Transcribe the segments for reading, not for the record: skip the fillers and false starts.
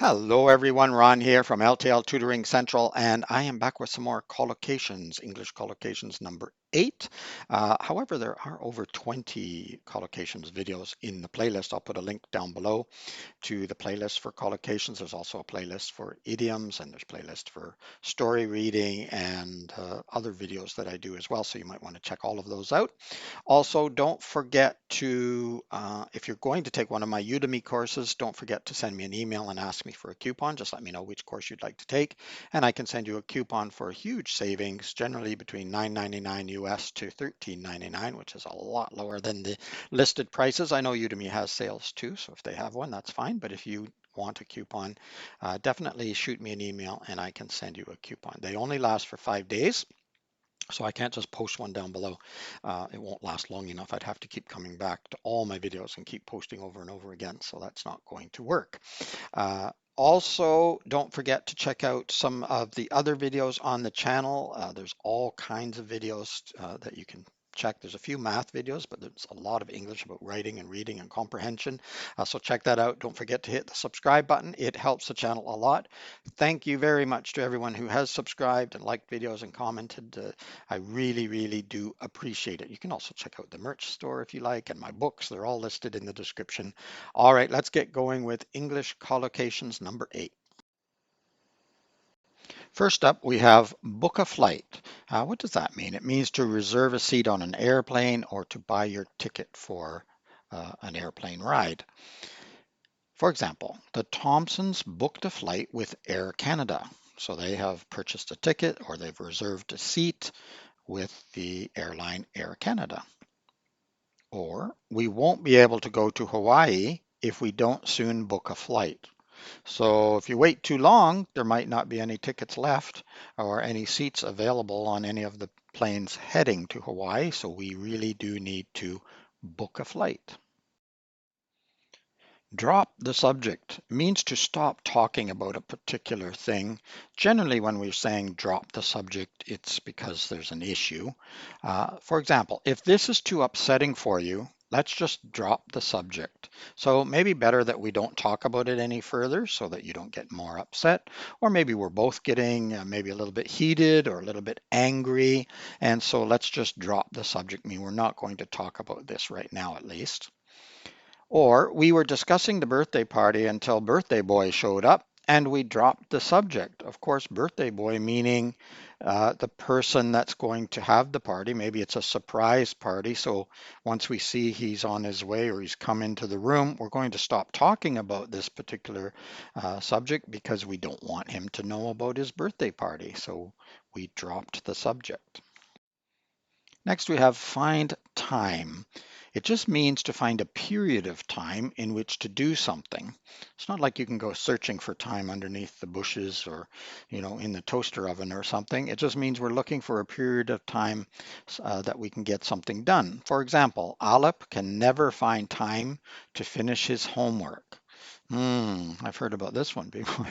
Hello everyone, Ron here from L.T.L Tutoring Central, and I am back with some more collocations, English collocations number 8. However, there are over 20 collocations videos in the playlist. I'll put a link down below to the playlist for collocations. There's also a playlist for idioms, and there's a playlist for story reading and other videos that I do as well, so you might want to check all of those out. Also, don't forget to, if you're going to take one of my Udemy courses, don't forget to send me an email and ask me for a coupon. Just let me know which course you'd like to take, and I can send you a coupon for a huge savings, generally between $9.99 US to $13.99, which is a lot lower than the listed prices. I know Udemy has sales too, so if they have one, that's fine. But if you want a coupon, definitely shoot me an email and I can send you a coupon. They only last for 5 days. So I can't just post one down below. It won't last long enough. I'd have to keep coming back to all my videos and keep posting over and over again. So that's not going to work. Also, don't forget to check out some of the other videos on the channel. There's all kinds of videos that you can check. There's a few math videos, but there's a lot of English about writing and reading and comprehension. So check that out. Don't forget to hit the subscribe button. It helps the channel a lot. Thank you very much to everyone who has subscribed and liked videos and commented. I really, really do appreciate it. You can also check out the merch store if you like, and my books. They're all listed in the description. All right, let's get going with English collocations number 8. First up, we have book a flight. What does that mean? It means to reserve a seat on an airplane or to buy your ticket for an airplane ride. For example, the Thompsons booked a flight with Air Canada. So they have purchased a ticket or they've reserved a seat with the airline Air Canada. Or we won't be able to go to Hawaii if we don't soon book a flight. So if you wait too long, there might not be any tickets left or any seats available on any of the planes heading to Hawaii. So we really do need to book a flight. Drop the subject means to stop talking about a particular thing. Generally, when we're saying drop the subject, it's because there's an issue. For example, if this is too upsetting for you, let's just drop the subject. So maybe better that we don't talk about it any further so that you don't get more upset. Or maybe we're both getting maybe a little bit heated or a little bit angry. And so let's just drop the subject. I mean, we're not going to talk about this right now, at least. Or we were discussing the birthday party until birthday boy showed up and we dropped the subject. Of course, birthday boy meaning the person that's going to have the party. Maybe it's a surprise party. So once we see he's on his way or he's come into the room, we're going to stop talking about this particular subject because we don't want him to know about his birthday party. So we dropped the subject. Next, we have find time. It just means to find a period of time in which to do something. It's not like you can go searching for time underneath the bushes or, in the toaster oven or something. It just means we're looking for a period of time that we can get something done. For example, Alep can never find time to finish his homework. I've heard about this one before.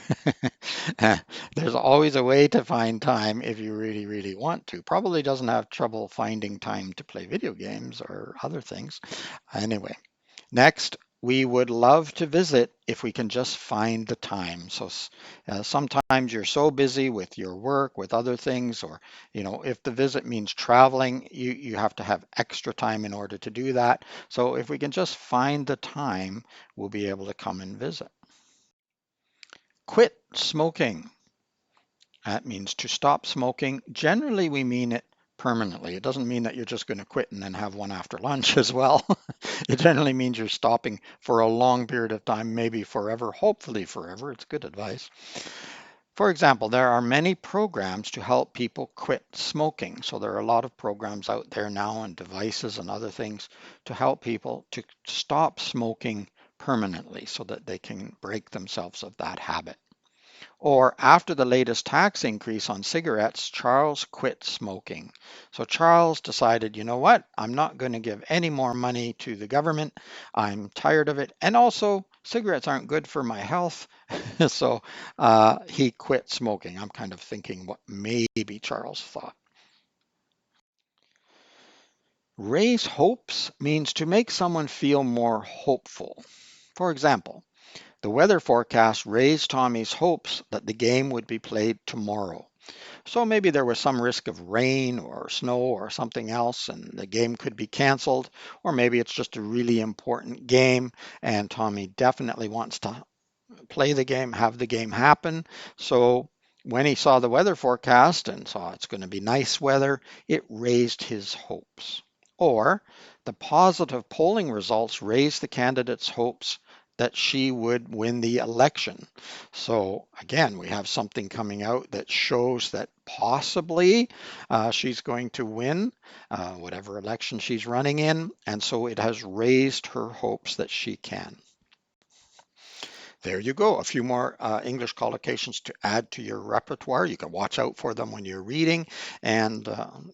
There's always a way to find time if you really, really want to. Probably doesn't have trouble finding time to play video games or other things. Anyway, next, we would love to visit if we can just find the time. So sometimes you're so busy with your work, with other things, or, if the visit means traveling, you have to have extra time in order to do that. So if we can just find the time, we'll be able to come and visit. Quit smoking. That means to stop smoking. Generally, we mean it permanently. It doesn't mean that you're just going to quit and then have one after lunch as well. It generally means you're stopping for a long period of time, maybe forever, hopefully forever. It's good advice. For example, there are many programs to help people quit smoking. So there are a lot of programs out there now and devices and other things to help people to stop smoking permanently so that they can break themselves of that habit. Or after the latest tax increase on cigarettes, Charles quit smoking. So Charles decided, you know what? I'm not going to give any more money to the government. I'm tired of it. And also, cigarettes aren't good for my health. So he quit smoking. I'm kind of thinking what maybe Charles thought. Raise hopes means to make someone feel more hopeful. For example, The weather forecast raised Tommy's hopes that the game would be played tomorrow. So maybe there was some risk of rain or snow or something else, and the game could be canceled. Or maybe it's just a really important game, and Tommy definitely wants to play the game, have the game happen. So when he saw the weather forecast and saw it's going to be nice weather, it raised his hopes. Or the positive polling results raised the candidate's hopes that she would win the election. So again, we have something coming out that shows that possibly she's going to win whatever election she's running in. And so it has raised her hopes that she can. There you go. A few more English collocations to add to your repertoire. You can watch out for them when you're reading, and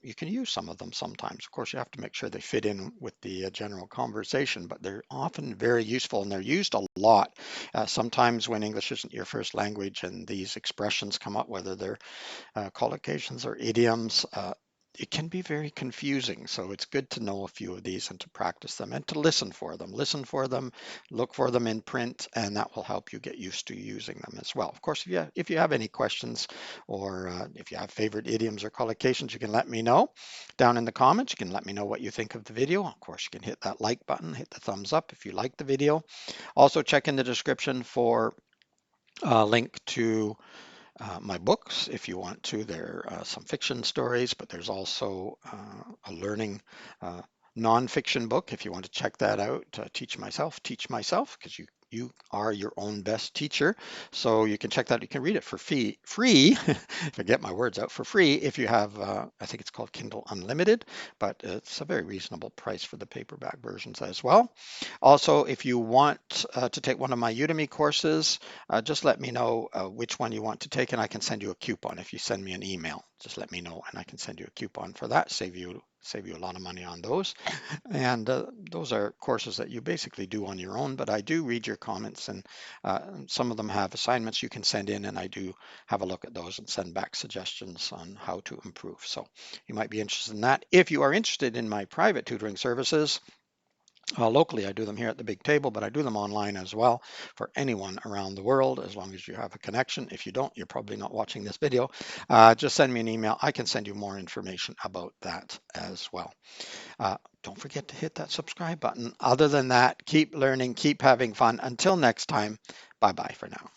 you can use some of them sometimes. Of course, you have to make sure they fit in with the general conversation, but they're often very useful and they're used a lot. Sometimes when English isn't your first language and these expressions come up, whether they're collocations or idioms, it can be very confusing. So it's good to know a few of these and to practice them and to listen for them. Listen for them, look for them in print, and that will help you get used to using them as well. Of course, if you have any questions or if you have favorite idioms or collocations, you can let me know down in the comments. You can let me know what you think of the video. Of course, you can hit that like button, hit the thumbs up if you like the video. Also, check in the description for a link to my books if you want to. There are some fiction stories, but there's also a learning nonfiction book if you want to check that out. Teach myself, because you are your own best teacher. So you can check that. You can read it for free, if I get my words out, for free if you have, I think it's called Kindle Unlimited, but it's a very reasonable price for the paperback versions as well. Also, if you want to take one of my Udemy courses, just let me know which one you want to take, and I can send you a coupon. If you send me an email, just let me know, and I can send you a coupon for that. Save you a lot of money on those. And those are courses that you basically do on your own, but I do read your comments, and some of them have assignments you can send in, and I do have a look at those and send back suggestions on how to improve. So you might be interested in that. If you are interested in my private tutoring services, locally, I do them here at the big table, but I do them online as well for anyone around the world, as long as you have a connection. If you don't, you're probably not watching this video. Just send me an email. I can send you more information about that as well. Don't forget to hit that subscribe button. Other than that, keep learning, keep having fun. Until next time, bye-bye for now.